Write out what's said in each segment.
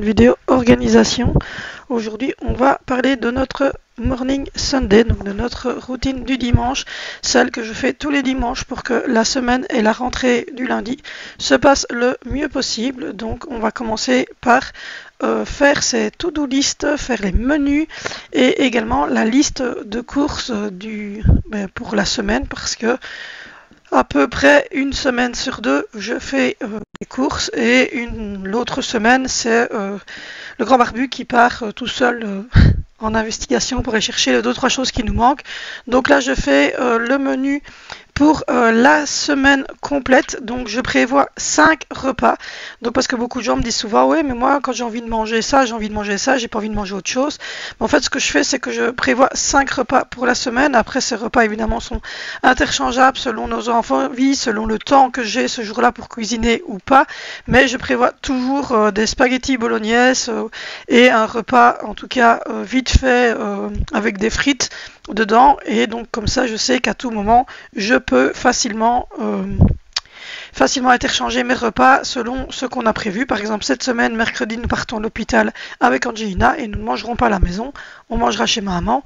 vidéo organisation. Aujourd'hui, on va parler de notre Morning Sunday, donc de notre routine du dimanche, celle que je fais tous les dimanches pour que la semaine et la rentrée du lundi se passent le mieux possible. Donc on va commencer par faire ses to-do list, faire les menus et également la liste de courses pour la semaine, parce que à peu près une semaine sur deux, je fais des courses et l'autre semaine, c'est le grand barbu qui part tout seul en investigation pour aller chercher les 2-3 choses qui nous manquent. Donc là, je fais le menu pour la semaine complète. Donc je prévois 5 repas. Donc parce que beaucoup de gens me disent souvent, ouais, mais moi quand j'ai envie de manger ça, j'ai envie de manger ça, j'ai pas envie de manger autre chose. Mais en fait, ce que je fais, c'est que je prévois 5 repas pour la semaine. Après, ces repas évidemment sont interchangeables selon nos envies, selon le temps que j'ai ce jour-là pour cuisiner ou pas. Mais je prévois toujours des spaghettis bolognaise et un repas, en tout cas vite fait, avec des frites dedans, et donc comme ça je sais qu'à tout moment je peux facilement interchanger mes repas selon ce qu'on a prévu. Par exemple, cette semaine, mercredi, nous partons à l'hôpital avec Angelina et nous ne mangerons pas à la maison, on mangera chez maman.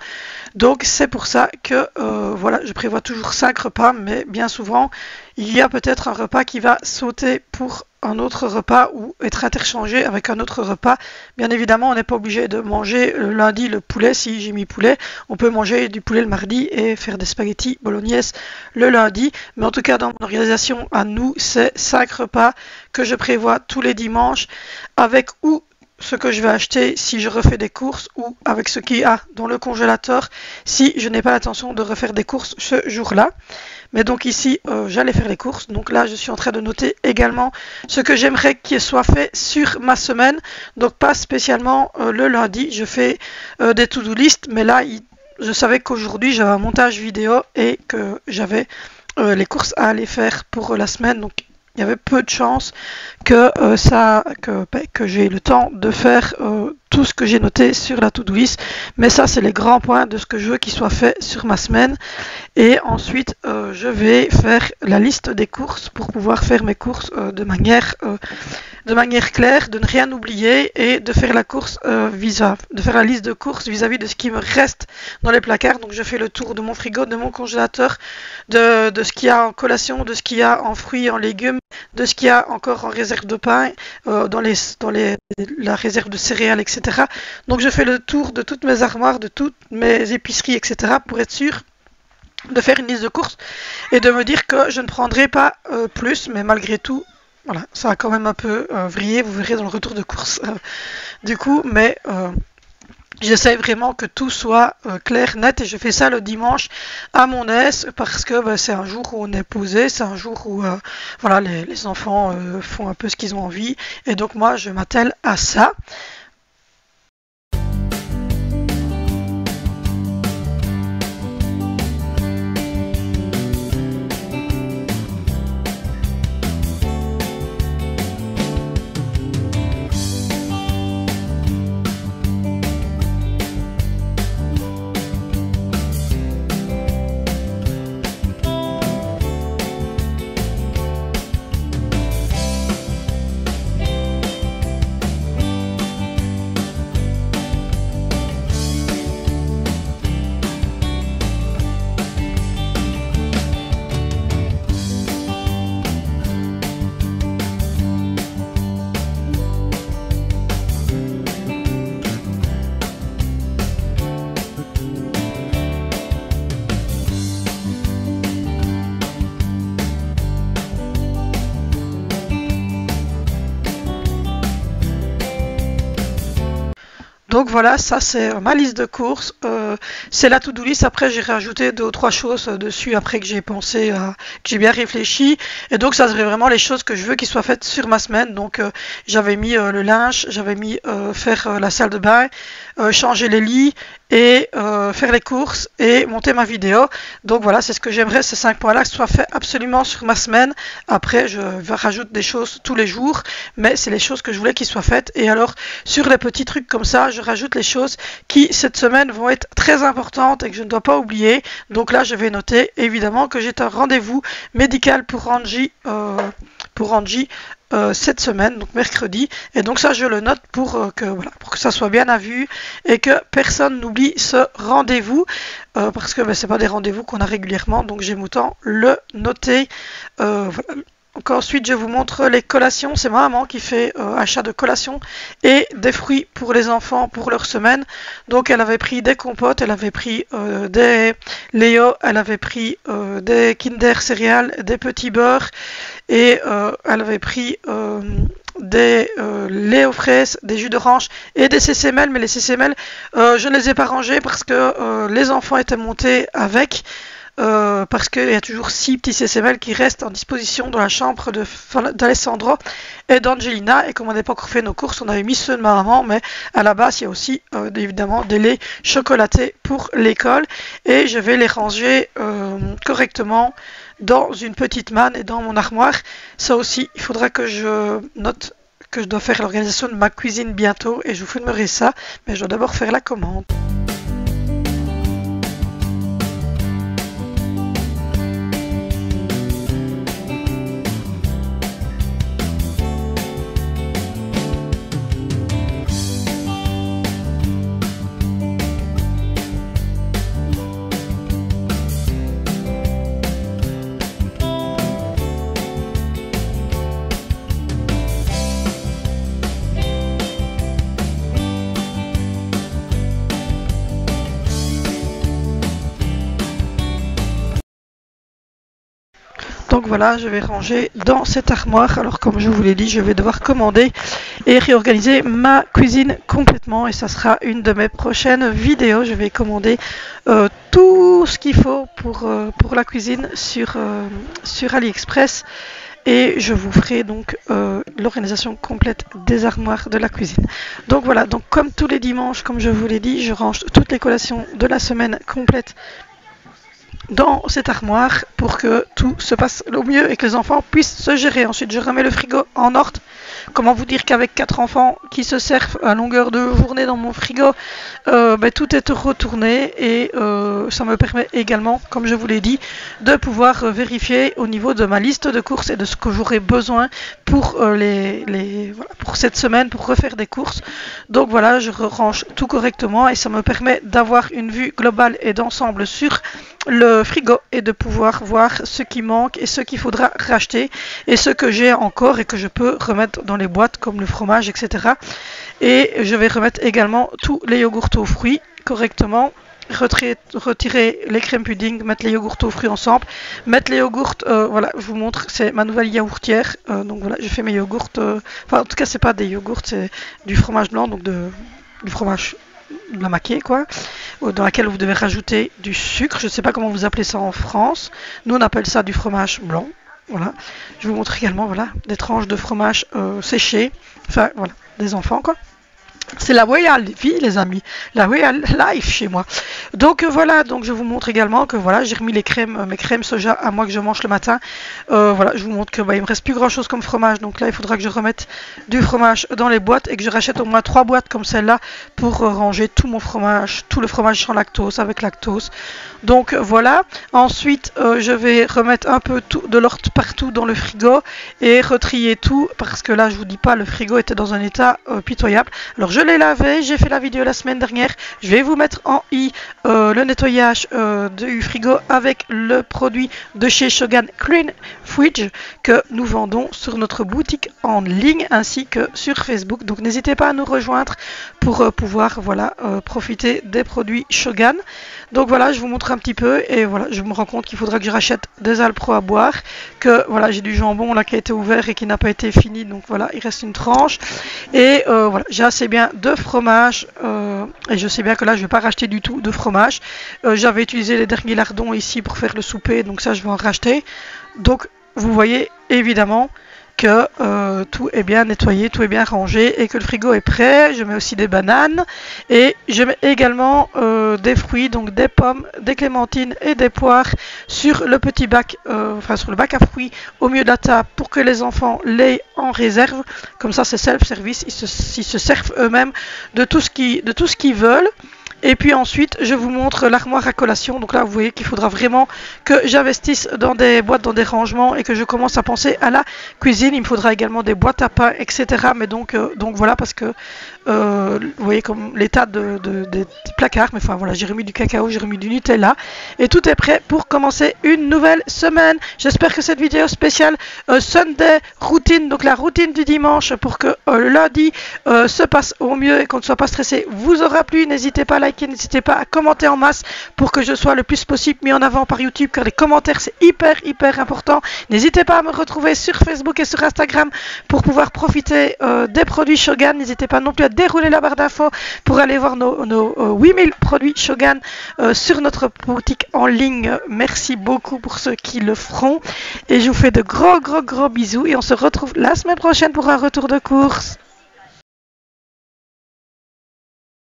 Donc c'est pour ça que voilà, je prévois toujours 5 repas, mais bien souvent il y a peut-être un repas qui va sauter pour un autre repas ou être interchangé avec un autre repas. Bien évidemment, on n'est pas obligé de manger le lundi le poulet si j'ai mis poulet. On peut manger du poulet le mardi et faire des spaghettis bolognaise le lundi. Mais en tout cas, dans mon organisation à nous, c'est 5 repas que je prévois tous les dimanches, avec ou ce que je vais acheter si je refais des courses, ou avec ce qu'il y a dans le congélateur si je n'ai pas l'intention de refaire des courses ce jour-là. Mais donc ici, j'allais faire les courses. Donc là, je suis en train de noter également ce que j'aimerais qu'il soit fait sur ma semaine. Donc pas spécialement le lundi, je fais des to-do list. Mais là, je savais qu'aujourd'hui, j'avais un montage vidéo et que j'avais les courses à aller faire pour la semaine. Donc il y avait peu de chances que j'ai le temps de faire tout ce que j'ai noté sur la to-do list. Mais ça, c'est les grands points de ce que je veux qu'il soit fait sur ma semaine. Et ensuite, je vais faire la liste des courses pour pouvoir faire mes courses de manière claire, de ne rien oublier et de faire la liste de courses vis-à-vis de ce qui me reste dans les placards. Donc je fais le tour de mon frigo, de mon congélateur, de ce qu'il y a en collation, de ce qu'il y a en fruits et en légumes, de ce qu'il y a encore en réserve de pain, dans la réserve de céréales, etc. Donc je fais le tour de toutes mes armoires, de toutes mes épiceries, etc. pour être sûr de faire une liste de courses et de me dire que je ne prendrai pas plus, mais malgré tout, voilà, ça a quand même un peu vrillé, vous verrez dans le retour de course du coup, mais j'essaie vraiment que tout soit clair, net, et je fais ça le dimanche à mon aise, parce que c'est un jour où on est posé, c'est un jour où voilà, les enfants font un peu ce qu'ils ont envie, et donc moi je m'attelle à ça. Donc voilà, ça c'est ma liste de courses, c'est la to-do list. Après j'ai rajouté 2 ou 3 choses dessus après que j'ai pensé, que j'ai bien réfléchi, et donc ça serait vraiment les choses que je veux qu'ils soient faites sur ma semaine. Donc j'avais mis le linge, j'avais mis faire la salle de bain, changer les lits et faire les courses et monter ma vidéo. Donc voilà, c'est ce que j'aimerais, ces 5 points là, que ce soit fait absolument sur ma semaine. Après je rajoute des choses tous les jours, mais c'est les choses que je voulais qu'ils soient faites. Et alors sur les petits trucs comme ça, je rajoute les choses qui cette semaine vont être très importantes et que je ne dois pas oublier. Donc là je vais noter évidemment que j'ai un rendez-vous médical pour Angie pour Angie cette semaine, donc mercredi. Et donc ça, je le note pour que ça soit bien à vue et que personne n'oublie ce rendez-vous parce que c'est pas des rendez-vous qu'on a régulièrement, donc j'aime autant le noter. Voilà. Donc ensuite, je vous montre les collations. C'est ma maman qui fait achat de collations et des fruits pour les enfants pour leur semaine. Donc elle avait pris des compotes, elle avait pris des Léo, elle avait pris des Kinder céréales, des petits beurres et elle avait pris des laits aux fraises, des jus d'orange et des CCML. Mais les CCML, je ne les ai pas rangés parce que les enfants étaient montés avec. Parce qu'il y a toujours 6 petits CCML qui restent en disposition dans la chambre d'Alessandro et d'Angelina. Et comme on n'avait pas encore fait nos courses, on avait mis ceux de ma maman, mais à la base, il y a aussi évidemment des laits chocolatés pour l'école. Et je vais les ranger correctement dans une petite manne et dans mon armoire. Ça aussi, il faudra que je note que je dois faire l'organisation de ma cuisine bientôt et je vous filmerai ça, mais je dois d'abord faire la commande. Donc voilà, je vais ranger dans cette armoire. Alors comme je vous l'ai dit, je vais devoir commander et réorganiser ma cuisine complètement. Et ça sera une de mes prochaines vidéos. Je vais commander tout ce qu'il faut pour la cuisine sur AliExpress. Et je vous ferai donc l'organisation complète des armoires de la cuisine. Donc voilà, donc comme tous les dimanches, comme je vous l'ai dit, je range toutes les collations de la semaine complète dans cette armoire pour que tout se passe au mieux et que les enfants puissent se gérer. Ensuite, je remets le frigo en ordre. Comment vous dire qu'avec 4 enfants qui se servent à longueur de journée dans mon frigo, tout est retourné et ça me permet également, comme je vous l'ai dit, de pouvoir vérifier au niveau de ma liste de courses et de ce que j'aurai besoin pour, pour cette semaine, pour refaire des courses. Donc voilà, je range tout correctement et ça me permet d'avoir une vue globale et d'ensemble sur le frigo et de pouvoir voir ce qui manque et ce qu'il faudra racheter et ce que j'ai encore et que je peux remettre dans les boîtes comme le fromage, etc. Et je vais remettre également tous les yogourts aux fruits correctement, retirer les crèmes pudding, mettre les yogourts aux fruits ensemble, mettre les yogourts, voilà, je vous montre, c'est ma nouvelle yaourtière, donc voilà, je fais mes yogourts, enfin en tout cas c'est pas des yogourts, c'est du fromage blanc, donc du fromage de la maquée quoi, dans laquelle vous devez rajouter du sucre. Je ne sais pas comment vous appelez ça en France. Nous on appelle ça du fromage blanc. Voilà. Je vous montre également voilà des tranches de fromage séché. Enfin voilà, des enfants quoi. C'est la way à vie les amis, la way à life chez moi. Donc voilà, donc je vous montre également que voilà, j'ai remis les crèmes, mes crèmes soja à moi que je mange le matin. Voilà, je vous montre que il me reste plus grand chose comme fromage, donc là il faudra que je remette du fromage dans les boîtes et que je rachète au moins 3 boîtes comme celle-là pour ranger tout mon fromage, tout le fromage sans lactose avec lactose. Donc voilà, ensuite je vais remettre un peu tout, de l'ordre partout dans le frigo et retrier tout parce que là je vous dis pas, le frigo était dans un état pitoyable. Alors je l'ai lavé, j'ai fait la vidéo la semaine dernière, je vais vous mettre en i le nettoyage du frigo avec le produit de chez Shogun Clean Fridge que nous vendons sur notre boutique en ligne ainsi que sur Facebook. Donc n'hésitez pas à nous rejoindre pour pouvoir voilà, profiter des produits Shogun. Donc voilà, je vous montre un petit peu et voilà, je me rends compte qu'il faudra que je rachète des Alpro à boire, que voilà, j'ai du jambon là qui a été ouvert et qui n'a pas été fini, donc voilà, il reste une tranche et voilà, j'ai assez bien de fromage et je sais bien que là je vais pas racheter du tout de fromage. J'avais utilisé les derniers lardons ici pour faire le souper, donc ça je vais en racheter. Donc vous voyez évidemment que tout est bien nettoyé, tout est bien rangé et que le frigo est prêt. Je mets aussi des bananes et je mets également des fruits, donc des pommes, des clémentines et des poires sur le petit bac, enfin sur le bac à fruits au milieu de la table pour que les enfants l'aient en réserve. Comme ça c'est self-service, ils se servent eux-mêmes de tout ce qu'ils veulent. Et puis ensuite, je vous montre l'armoire à collation. Donc là, vous voyez qu'il faudra vraiment que j'investisse dans des boîtes, dans des rangements et que je commence à penser à la cuisine. Il me faudra également des boîtes à pain, etc. Mais donc voilà, parce que vous voyez comme l'état des placards. Mais enfin voilà, j'ai remis du cacao, j'ai remis du Nutella et tout est prêt pour commencer une nouvelle semaine. J'espère que cette vidéo spéciale Sunday routine, donc la routine du dimanche, pour que le lundi se passe au mieux et qu'on ne soit pas stressé, vous aura plu. N'hésitez pas à liker, n'hésitez pas à commenter en masse pour que je sois le plus possible mis en avant par YouTube, car les commentaires c'est hyper important. N'hésitez pas à me retrouver sur Facebook et sur Instagram pour pouvoir profiter des produits Shogun. N'hésitez pas non plus à dérouler la barre d'infos pour aller voir nos 8000 produits Shogun sur notre boutique en ligne. Merci beaucoup pour ceux qui le feront et je vous fais de gros bisous et on se retrouve la semaine prochaine pour un retour de course.